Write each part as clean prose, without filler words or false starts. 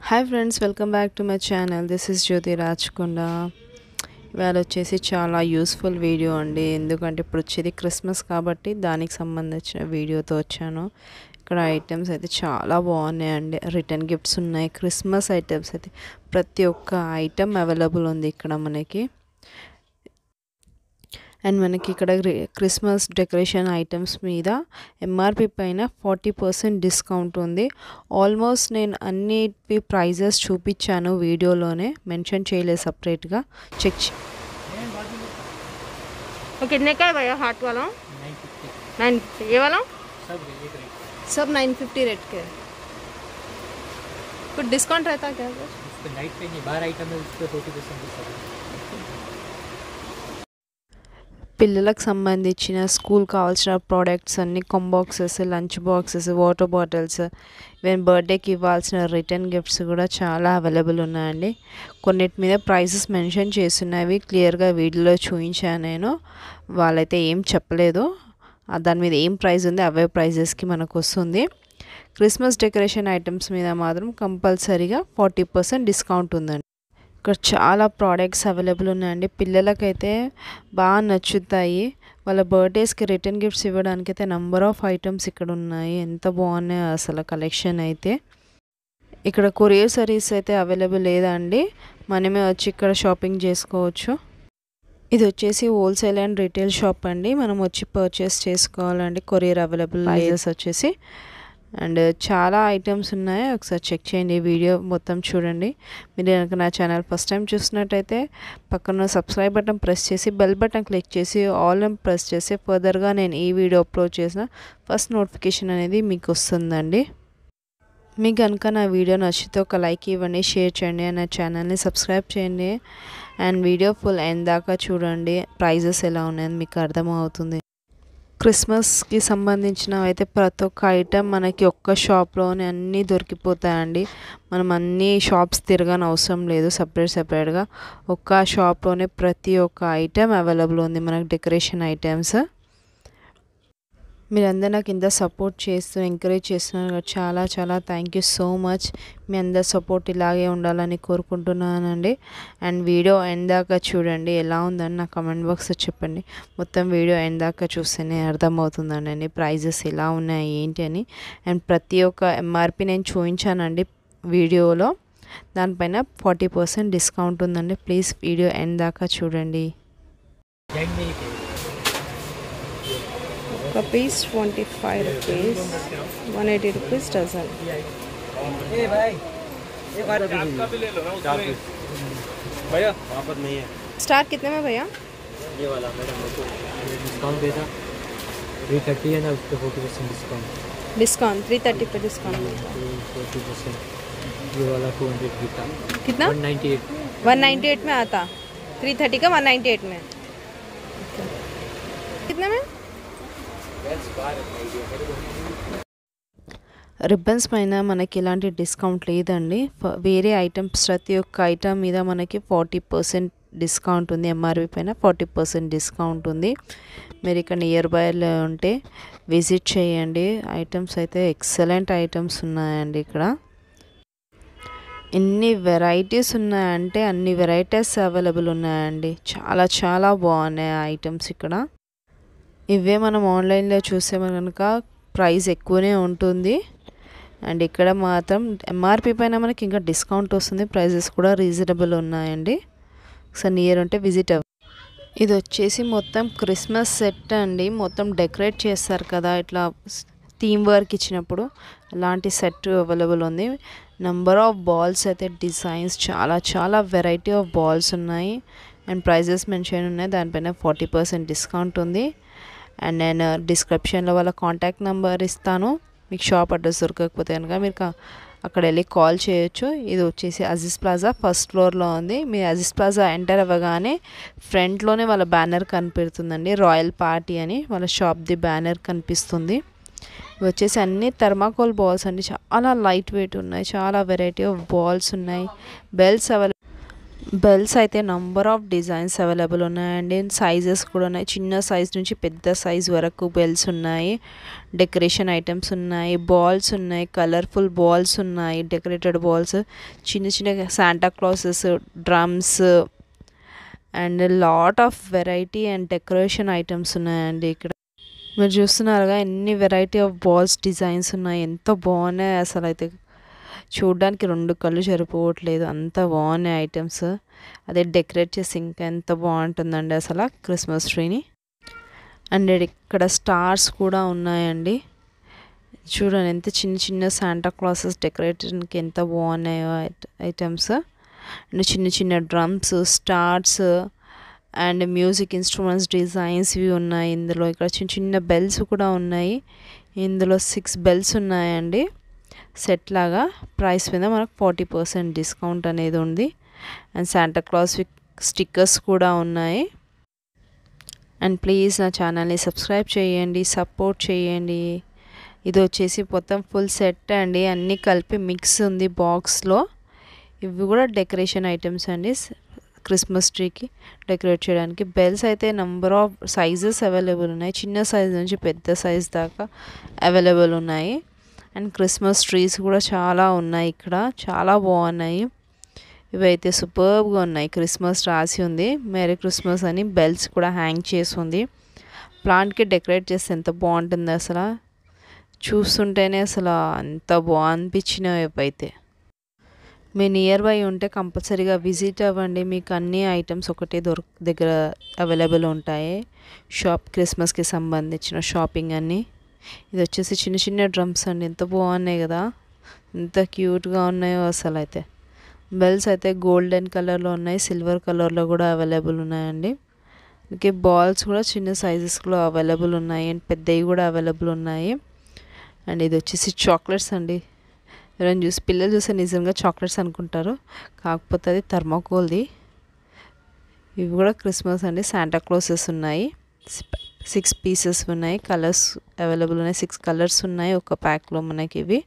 Hi friends, welcome back to my channel. This is Jyoti Rajkonda. ఇవాళ వచ్చేసి చాలా useful video అండి. ఎందుకంటే ఇప్పుడు వచ్చేది క్రిస్మస్ కాబట్టి దానికి సంబంధించిన వీడియోతో వచ్చాను. ఇక్కడ ఐటమ్స్ అయితే చాలా బాగున్నాయండి. రిటర్న్ గిఫ్ట్స్ ఉన్నాయి. క్రిస్మస్ ఐటమ్స్ అయితే ప్రతి ఒక్క ఐటమ్ అవైలబుల్ ఉంది ఇక్కడ మనకి. అండ్ మనకి ఇక్కడ క్రిస్మస్ డెకరేషన్ ఐటమ్స్ మీద ఎంఆర్పి పైన 40% డిస్కౌంట్ ఉంది. ఆల్మోస్ట్ నేను అన్ని ప్రైజెస్ చూపించాను వీడియోలోనే, మెన్షన్ చేయలేదు సపరేట్గా. చెక్ कितने का है भैया हार्ट वाला? 950। ये वाला सब 950 रेट के. कुछ डिस्काउंट रहता क्या सर? इस पे नाइट पे नहीं, 12 आइटम है उस पे 40% डिस्काउंट. పిల్లలకు సంబంధించిన స్కూల్ కావాల్సిన ప్రోడక్ట్స్ అన్ని compass boxes, lunch boxes, water bottles, even బర్త్డేకి ఇవ్వాల్సిన రిటర్న్ గిఫ్ట్స్ కూడా చాలా అవైలబుల్ ఉన్నాయండి. కొన్నిటి మీద ప్రైసెస్ మెన్షన్ చేస్తున్నవి క్లియర్గా వీడియోలో చూపించాను నేను. వాళ్ళైతే ఏం చెప్పలేదు, దాని మీద ఏం ప్రైస్ ఉంది అవే ప్రైజెస్కి మనకు వస్తుంది. క్రిస్మస్ డెకరేషన్ ఐటమ్స్ మీద మాత్రం కంపల్సరీగా 40% డిస్కౌంట్ ఉందండి. ఇక్కడ చాలా ప్రోడక్ట్స్ అవైలబుల్ ఉన్నాయండి. పిల్లలకైతే బాగా నచ్చుతాయి. వాళ్ళ బర్త్డేస్కి రిటర్న్ గిఫ్ట్స్ ఇవ్వడానికి అయితే నెంబర్ ఆఫ్ ఐటమ్స్ ఇక్కడ ఉన్నాయి. ఎంత బాగున్నాయి అసలు కలెక్షన్ అయితే. ఇక్కడ కొరియర్ సర్వీస్ అయితే అవైలబుల్ లేదండి, మనమే వచ్చి ఇక్కడ షాపింగ్ చేసుకోవచ్చు. ఇది వచ్చేసి హోల్సేల్ అండ్ రిటైల్ షాప్ అండి. మనం వచ్చి పర్చేస్ చేసుకోవాలండి. కొరియర్ అవైలబుల్ ప్రైజెస్ వచ్చేసి అండ్ చాలా ఐటమ్స్ ఉన్నాయి. ఒకసారి చెక్ చేయండి, వీడియో మొత్తం చూడండి. మీరు కనుక నా ఛానల్ ఫస్ట్ టైం చూసినట్టయితే పక్కన సబ్స్క్రైబ్ బటన్ ప్రెస్ చేసి బెల్ బటన్ క్లిక్ చేసి ఆల్ ప్రెస్ చేసి ఫర్దర్గా నేను ఈ వీడియో అప్లోడ్ చేసిన ఫస్ట్ నోటిఫికేషన్ అనేది మీకు వస్తుందండి. మీకు కనుక నా వీడియో నచ్చితే ఒక లైక్ ఇవ్వండి, షేర్ చేయండి, నా ఛానల్ని సబ్స్క్రైబ్ చేయండి. అండ్ వీడియో ఫుల్ ఎండ్ దాకా చూడండి. ప్రైజెస్ ఎలా ఉన్నాయని మీకు అర్థమవుతుంది. క్రిస్మస్కి సంబంధించినవి అయితే ప్రతి ఒక్క ఐటెం మనకి ఒక్క షాప్లోనే అన్నీ దొరికిపోతాయండి. మనం అన్ని షాప్స్ తిరగని అవసరం లేదు. సపరేట్గా ఒక్క షాప్లోనే ప్రతి ఒక్క ఐటెం అవైలబుల్ ఉంది మనకి డెకరేషన్ ఐటమ్స్. మీరందరూ నాకు ఇంత సపోర్ట్ చేస్తూ ఎంకరేజ్ చేస్తున్నారు. చాలా చాలా థ్యాంక్ యూ సో మచ్. మీ అందరి సపోర్ట్ ఇలాగే ఉండాలని కోరుకుంటున్నానండి. అండ్ వీడియో ఎండ్ దాకా చూడండి. ఎలా ఉందని నా కమెంట్ బాక్స్లో చెప్పండి. మొత్తం వీడియో ఎండ్ దాకా చూస్తేనే అర్థమవుతుందండి ప్రైజెస్ ఎలా ఉన్నాయి ఏంటి అని. అండ్ ప్రతి ఒక్క ఎంఆర్పి నేను చూపించానండి వీడియోలో. దానిపైన 40% డిస్కౌంట్ ఉందండి. ప్లీజ్ వీడియో ఎండ్ దాకా చూడండి. ఒక పీస్ 25 రూపీస్, 180 रुपीज़ डजन. भैया वापस नहीं है. स्टार कितने में भैया? ये वाला मैडम डिस्काउंट देता 330 है ना, उस पर 40% डिस्काउंट 330 पे डिस्काउंट 40%. ये वाला 200 की था. कितना? 198 में आता. 330 का 198 में. कितने में? రిబ్బన్స్ పైన మనకి ఎలాంటి డిస్కౌంట్ లేదండి. వేరే ఐటమ్స్ ప్రతి ఒక్క ఐటమ్ మీద మనకి 40% డిస్కౌంట్ ఉంది. ఎంఆర్పి పైన 40% డిస్కౌంట్ ఉంది. మీరు ఇక్కడ నియర్ బైలో ఉంటే విజిట్ చేయండి. ఐటమ్స్ అయితే ఎక్సలెంట్ ఐటమ్స్ ఉన్నాయండి. ఇక్కడ ఎన్ని వెరైటీస్ ఉన్నాయంటే అన్ని వెరైటీస్ అవైలబుల్ ఉన్నాయండి. చాలా చాలా బాగున్నాయి ఐటమ్స్ ఇక్కడ. ఇవే మనం ఆన్లైన్లో చూసే కనుక ప్రైస్ ఎక్కువనే ఉంటుంది. అండ్ ఇక్కడ మాత్రం ఎంఆర్పి పైన మనకి ఇంకా డిస్కౌంట్ వస్తుంది. ప్రైజెస్ కూడా రీజనబుల్ ఉన్నాయండి. ఒకసారి నియర్ ఉంటే విజిట్ అవ్వండి. ఇది వచ్చేసి మొత్తం క్రిస్మస్ సెట్ అండి. మొత్తం డెకరేట్ చేస్తారు కదా ఇట్లా థీమ్ వర్క్ ఇచ్చినప్పుడు, అలాంటి సెట్ అవైలబుల్ ఉంది. నెంబర్ ఆఫ్ బాల్స్ అయితే డిజైన్స్ చాలా చాలా వెరైటీ ఆఫ్ బాల్స్ ఉన్నాయి. అండ్ ప్రైజెస్ మెన్షన్ ఉన్నాయి. దానిపైన 40% డిస్కౌంట్ ఉంది. అండ్ నేను డిస్క్రిప్షన్లో వాళ్ళ కాంటాక్ట్ నెంబర్ ఇస్తాను. మీకు షాప్ అడ్రస్ దొరకకపోతే కనుక మీరు అక్కడ వెళ్ళి కాల్ చేయొచ్చు. ఇది వచ్చేసి అజీజ్ ప్లాజా ఫస్ట్ ఫ్లోర్లో ఉంది. మీరు అజీజ్ ప్లాజా ఎంటర్ అవ్వగానే ఫ్రంట్లోనే వాళ్ళ బ్యానర్ కనిపిస్తుందండి, రాయల్ పార్టీ అని వాళ్ళ షాప్ది బ్యానర్ కనిపిస్తుంది. ఇవి వచ్చేసి అన్ని థర్మాకోల్ బాల్స్ అండి. చాలా లైట్ వెయిట్ ఉన్నాయి. చాలా వెరైటీ ఆఫ్ బాల్స్ ఉన్నాయి. బెల్స్ అవైలబుల్ బెల్స్ అయితే నంబర్ ఆఫ్ డిజైన్స్ అవైలబుల్ ఉన్నాయండి. సైజెస్ కూడా ఉన్నాయి. చిన్న సైజ్ నుంచి పెద్ద సైజ్ వరకు బెల్స్ ఉన్నాయి. డెకరేషన్ ఐటమ్స్ ఉన్నాయి. బాల్స్ ఉన్నాయి. కలర్ఫుల్ బాల్స్ ఉన్నాయి. డెకరేటెడ్ బాల్స్, చిన్న చిన్న Santa classes, drums and lot of variety and decoration items ఉన్నాయండి. ఇక్కడ మీరు చూస్తున్నారుగా ఎన్ని వెరైటీ ఆఫ్ బాల్స్ డిజైన్స్ ఉన్నాయి. ఎంత బాగున్నాయి అసలు. అయితే చూడడానికి 2 కళ్ళు సరిపోవట్లేదు, అంత బాగున్నాయి ఐటమ్స్. అదే డెకరేట్ చేసి ఇంకా ఎంత బాగుంటుందండి అసలు క్రిస్మస్ ట్రీని. అండ్ ఇక్కడ స్టార్స్ కూడా ఉన్నాయండి. చూడండి ఎంత చిన్న చిన్న శాంటా క్లాసెస్ డెకరేషన్కి ఎంత బాగున్నాయో ఐటమ్స్. అండ్ చిన్న చిన్న drums, stars and music instruments designs ఇవి ఉన్నాయి ఇందులో. ఇక్కడ చిన్న చిన్న బెల్స్ కూడా ఉన్నాయి. ఇందులో 6 బెల్స్ ఉన్నాయండి సెట్ లాగా. ప్రైస్ మీద మనకు 40% డిస్కౌంట్ అనేది ఉంది. అండ్ శాంటా క్లాస్ స్టిక్కర్స్ కూడా ఉన్నాయి. అండ్ ప్లీజ్ నా ఛానల్ని సబ్స్క్రైబ్ చేయండి, సపోర్ట్ చేయండి. ఇది వచ్చేసి మొత్తం ఫుల్ సెట్ అండి, అన్నీ కలిపి మిక్స్ ఉంది బాక్స్లో. ఇవి కూడా డెకరేషన్ ఐటమ్స్ అండి, క్రిస్మస్ ట్రీకి డెకరేట్ చేయడానికి. బెల్స్ అయితే నంబర్ ఆఫ్ సైజెస్ అవైలబుల్ ఉన్నాయి. చిన్న సైజ్ నుంచి పెద్ద సైజ్ దాకా అవైలబుల్ ఉన్నాయి. అండ్ క్రిస్మస్ ట్రీస్ కూడా చాలా ఉన్నాయి ఇక్కడ, చాలా బాగున్నాయి. ఇవైతే సూపర్గా ఉన్నాయి. క్రిస్మస్ రాసి ఉంది, మేరీ క్రిస్మస్ అని. బెల్స్ కూడా హ్యాంగ్ చేసి ఉంది. ప్లాంట్కి డెకరేట్ చేస్తే ఎంత బాగుంటుంది అసలు. చూస్తుంటేనే అసలు అంత అనిపించినాయి. ఇవైతే మీ నియర్ బై ఉంటే కంపల్సరీగా విజిట్ అవ్వండి. మీకు అన్ని ఐటమ్స్ ఒకటే దగ్గర అవైలబుల్ ఉంటాయి. క్రిస్మస్కి సంబంధించిన షాపింగ్ అన్నీ. ఇది వచ్చేసి చిన్న చిన్న డ్రమ్స్ అండి, ఎంత బాగున్నాయి కదా, ఎంత క్యూట్గా ఉన్నాయో అసలు. అయితే బెల్స్ అయితే గోల్డెన్ కలర్లో ఉన్నాయి, సిల్వర్ కలర్లో కూడా అవైలబుల్ ఉన్నాయండి. ఇంకే బాల్స్ కూడా చిన్న సైజెస్లో అవైలబుల్ ఉన్నాయి అండ్ పెద్దవి కూడా అవైలబుల్ ఉన్నాయి. అండ్ ఇది వచ్చేసి చాక్లెట్స్ అండి. ఎవరైనా చూసి పిల్లలు చూస్తే నిజంగా చాక్లెట్స్ అనుకుంటారు, కాకపోతే అది థర్మాకోల్ది. ఇవి కూడా క్రిస్మస్ అండి. శాంటా క్లాసెస్ ఉన్నాయి. 6 పీసెస్ ఉన్నాయి. కలర్స్ అవైలబుల్ ఉన్నాయి. 6 కలర్స్ ఉన్నాయి ఒక ప్యాక్లో మనకి ఇవి.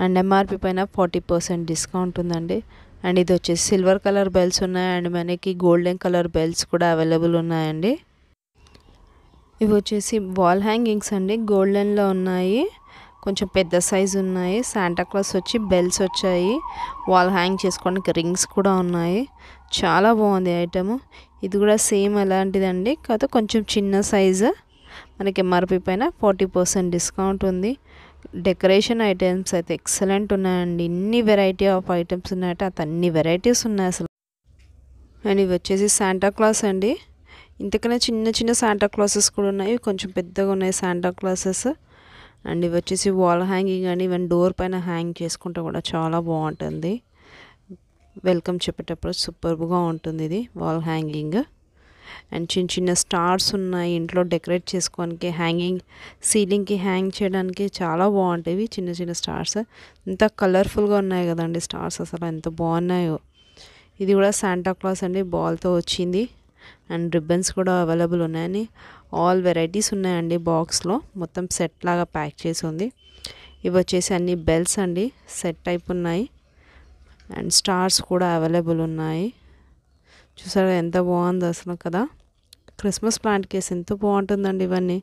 అండ్ ఎంఆర్పి పైన 40% డిస్కౌంట్ ఉందండి. అండ్ ఇది వచ్చేసి సిల్వర్ కలర్ బెల్స్ ఉన్నాయి అండ్ మనకి గోల్డెన్ కలర్ బెల్స్ కూడా అవైలబుల్ ఉన్నాయండి. ఇవి వచ్చేసి వాల్ హ్యాంగింగ్స్ అండి, గోల్డెన్లో ఉన్నాయి, కొంచెం పెద్ద సైజు ఉన్నాయి. శాంటా క్లాస్ వచ్చి బెల్స్ వచ్చాయి. వాల్ హ్యాంగ్ చేసుకోవడానికి రింగ్స్ కూడా ఉన్నాయి. చాలా బాగుంది ఐటమ్. ఇది కూడా సేమ్ అలాంటిదండి, కాకపోతే కొంచెం చిన్న సైజు. మనకి ఎంఆర్పి పైన 40% డిస్కౌంట్ ఉంది. డెకరేషన్ ఐటమ్స్ అయితే ఎక్సలెంట్ ఉన్నాయండి. ఇన్ని వెరైటీ ఆఫ్ ఐటమ్స్ ఉన్నాయంటే అన్ని వెరైటీస్ ఉన్నాయి అసలు. అండ్ ఇవి వచ్చేసి శాంటా క్లాస్ అండి. ఇంతకన్నా చిన్న చిన్న శాంటా క్లాసెస్ కూడా ఉన్నాయి, కొంచెం పెద్దగా ఉన్నాయి శాంటా క్లాసెస్. అండ్ ఇవి వచ్చేసి వాల్ హ్యాంగింగ్ అండి. ఈవెన్ డోర్ పైన హ్యాంగ్ చేసుకుంటే కూడా చాలా బాగుంటుంది. వెల్కమ్ చెప్పేటప్పుడు సూపర్గా ఉంటుంది ఇది వాల్ హ్యాంగింగ్. అండ్ చిన్న చిన్న స్టార్స్ ఉన్నాయి ఇంట్లో డెకరేట్ చేసుకోవడానికి, హ్యాంగింగ్ సీలింగ్కి హ్యాంగ్ చేయడానికి చాలా బాగుంటాయి చిన్న చిన్న స్టార్స్. ఎంత కలర్ఫుల్గా ఉన్నాయి కదండి స్టార్స్, అసలు ఎంత బాగున్నాయో. ఇది కూడా శాంటా క్లాస్ అండి, బాల్తో వచ్చింది. అండ్ రిబ్బన్స్ కూడా అవైలబుల్ ఉన్నాయని. ఆల్ వెరైటీస్ ఉన్నాయండి బాక్స్లో, మొత్తం సెట్ లాగా ప్యాక్ చేసి ఉంది. ఇవి వచ్చేసి అన్ని బెల్స్ అండి, సెట్ టైప్ ఉన్నాయి. అండ్ స్టార్స్ కూడా అవైలబుల్ ఉన్నాయి. చూసారా ఎంత బాగుందో అసలు కదా. క్రిస్మస్ ప్లాంట్ కేసు ఎంత బాగుంటుందండి ఇవన్నీ.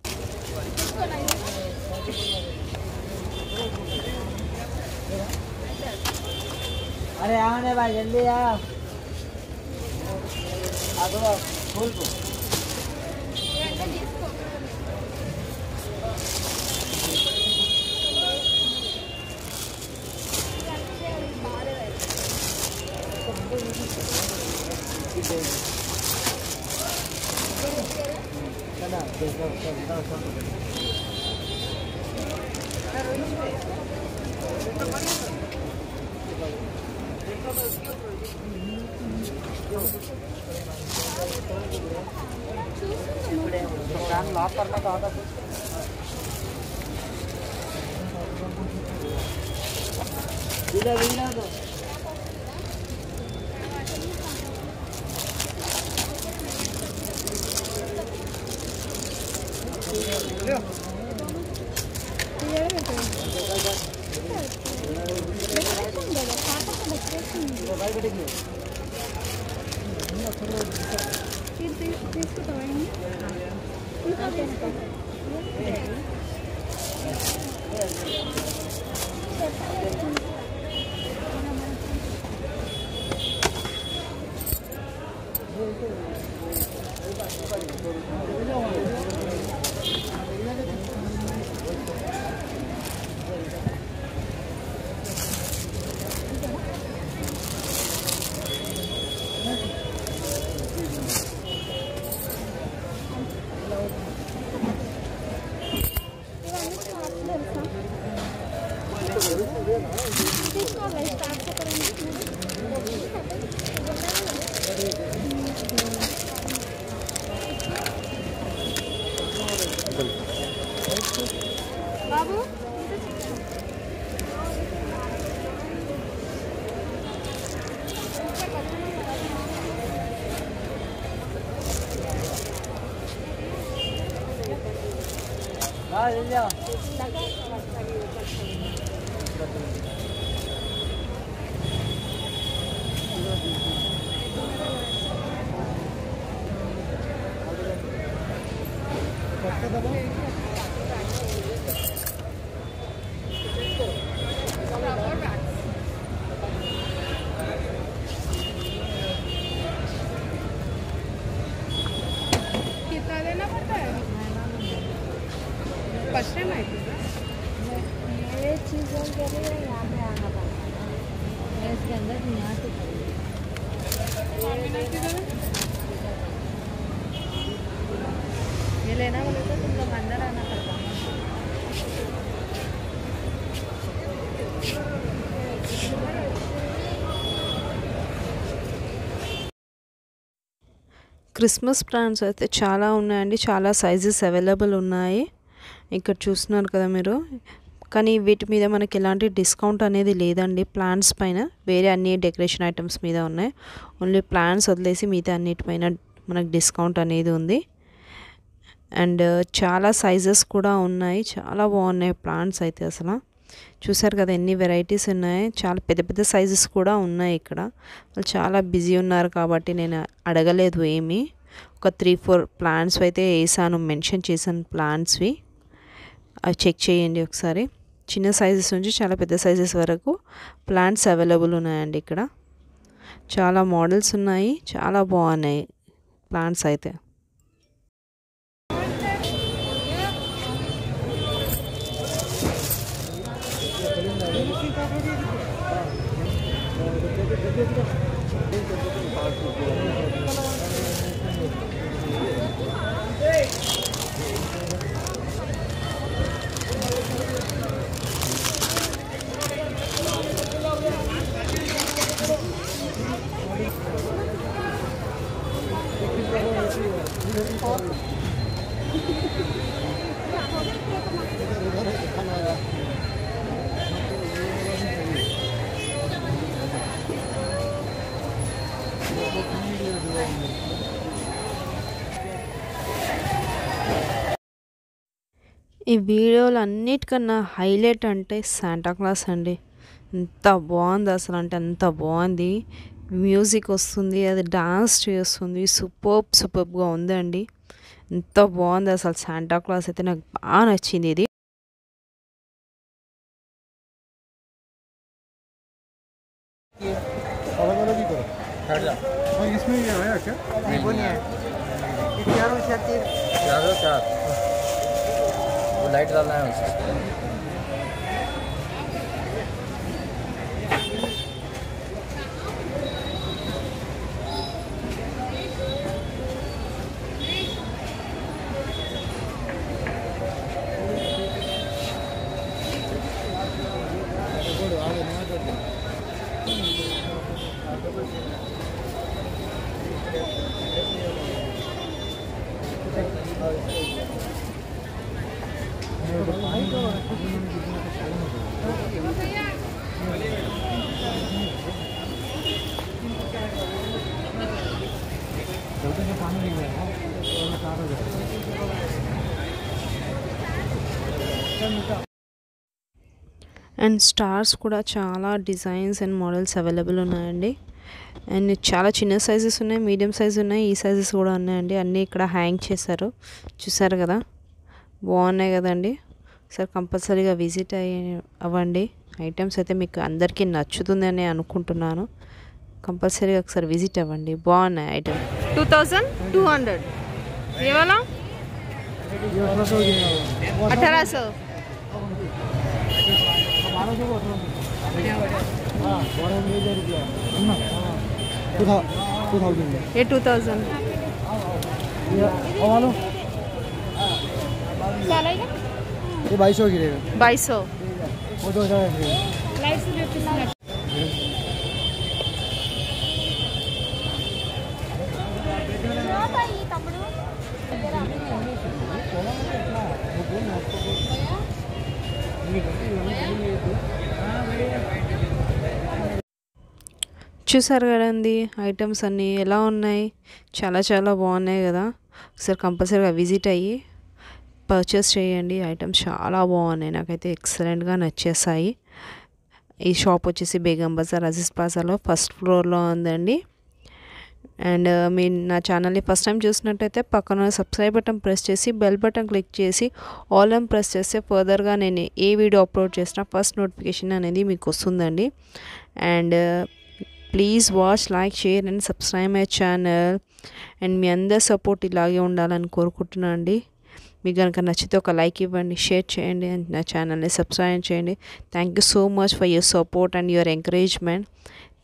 अरे आओ ने भाई जल्दी आओ फूल को लॉक करने का होगा तो బాబు कितना देना पड़ता है? फर्स्ट टाइम आई थी ये चीज़ों के लिए यहाँ पे आना पड़ता है। इसके अंदर यहाँ से ये लेना बोले तो तुम लोग अंदर आना पड़ता है। క్రిస్మస్ ప్లాంట్స్ అయితే చాలా ఉన్నాయండి, చాలా సైజెస్ అవైలబుల్ ఉన్నాయి. ఇక్కడ చూస్తున్నారు కదా మీరు. కానీ వీటి మీద మనకి ఎలాంటి డిస్కౌంట్ అనేది లేదండి. ప్లాంట్స్ పైన వేరే అన్ని డెకరేషన్ ఐటమ్స్ మీద ఉన్నాయి. ఓన్లీ ప్లాంట్స్ వదిలేసి మిగతా అన్నిటిపైన మనకు డిస్కౌంట్ అనేది ఉంది. అండ్ చాలా సైజెస్ కూడా ఉన్నాయి. చాలా బాగున్నాయి ప్లాంట్స్ అయితే. అసలు చూసారు కదా ఎన్ని వెరైటీస్ ఉన్నాయి. చాలా పెద్ద పెద్ద సైజెస్ కూడా ఉన్నాయి ఇక్కడ. వాళ్ళు చాలా బిజీ ఉన్నారు కాబట్టి నేను అడగలేదు ఏమీ. ఒక 3-4 ప్లాంట్స్ అయితే వేసాను, మెన్షన్ చేశాను ప్లాంట్స్వి. అవి చెక్ చేయండి ఒకసారి. చిన్న సైజెస్ నుంచి చాలా పెద్ద సైజెస్ వరకు ప్లాంట్స్ అవైలబుల్ ఉన్నాయండి ఇక్కడ. చాలా మోడల్స్ ఉన్నాయి, చాలా బాగున్నాయి ప్లాంట్స్ అయితే. ఈ వీడియోలు అన్నిటికన్నా హైలైట్ అంటే శాంటా క్లాస్ అండి. ఎంత బాగుంది అసలు, అంటే అంత బాగుంది. మ్యూజిక్ వస్తుంది, అది డాన్స్ చేస్తుంది. సూపర్గా ఉందండి. ఎంత బాగుంది అసలు శాంటా క్లాస్ అయితే. నాకు బాగా నచ్చింది ఇది. इसमें ये है क्या? नहीं वो नहीं है, ये चारों छत्तीस चार वो लाइट डालना है उसमें. అండ్ స్టార్స్ కూడా చాలా డిజైన్స్ అండ్ మోడల్స్ అవైలబుల్ ఉన్నాయండి. అండ్ చాలా చిన్న సైజెస్ ఉన్నాయి, మీడియం సైజ్ ఉన్నాయి, ఈ సైజెస్ కూడా ఉన్నాయండి. అన్నీ ఇక్కడ హ్యాంగ్ చేశారు, చూసారు కదా, బాగున్నాయి కదండి. సార్ కంపల్సరీగా విజిట్ అవ్వండి. ఐటమ్స్ అయితే మీకు అందరికీ నచ్చుతుందని అనుకుంటున్నాను. కంపల్సరీగా ఒకసారి విజిట్ అవ్వండి, బాగున్నాయి ఐటమ్. 2200 ये वाला 1800 ये 2000 ये 2200 की रहेगा 2200 वो 2000 की చూసారు కదండి ఐటమ్స్ అన్నీ ఎలా ఉన్నాయి, చాలా చాలా బాగున్నాయి కదా. ఒకసారి కంపల్సరీగా విజిట్ అయ్యి పర్చేస్ చేయండి. ఐటమ్స్ చాలా బాగున్నాయి, నాకైతే ఎక్సలెంట్గా నచ్చేసాయి. ఈ షాప్ వచ్చేసి బేగం బజార్ అజీజ్ ప్లాజాలో ఫస్ట్ ఫ్లోర్లో ఉందండి. అండ్ మీరు నా ఛానల్ని ఫస్ట్ టైం చూసినట్టయితే పక్కన సబ్స్క్రైబ్ బటన్ ప్రెస్ చేసి బెల్ బటన్ క్లిక్ చేసి ఆల్ అని ప్రెస్ చేస్తే ఫర్దర్గా నేను ఏ వీడియో అప్లోడ్ చేసినా ఫస్ట్ నోటిఫికేషన్ అనేది మీకు వస్తుందండి. And please watch, like, share and subscribe my channel. And మీ అందరి సపోర్ట్ ఇలాగే ఉండాలని కోరుకుంటున్నాను అండి. మీకు కనుక నచ్చితే ఒక లైక్ ఇవ్వండి, షేర్ చేయండి, అండ్ నా ఛానల్ని సబ్స్క్రైబ్ చేయండి. Thank you so much for your support and your encouragement.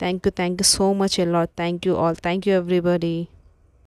Thank you so much a lot. Thank you all. Thank you everybody.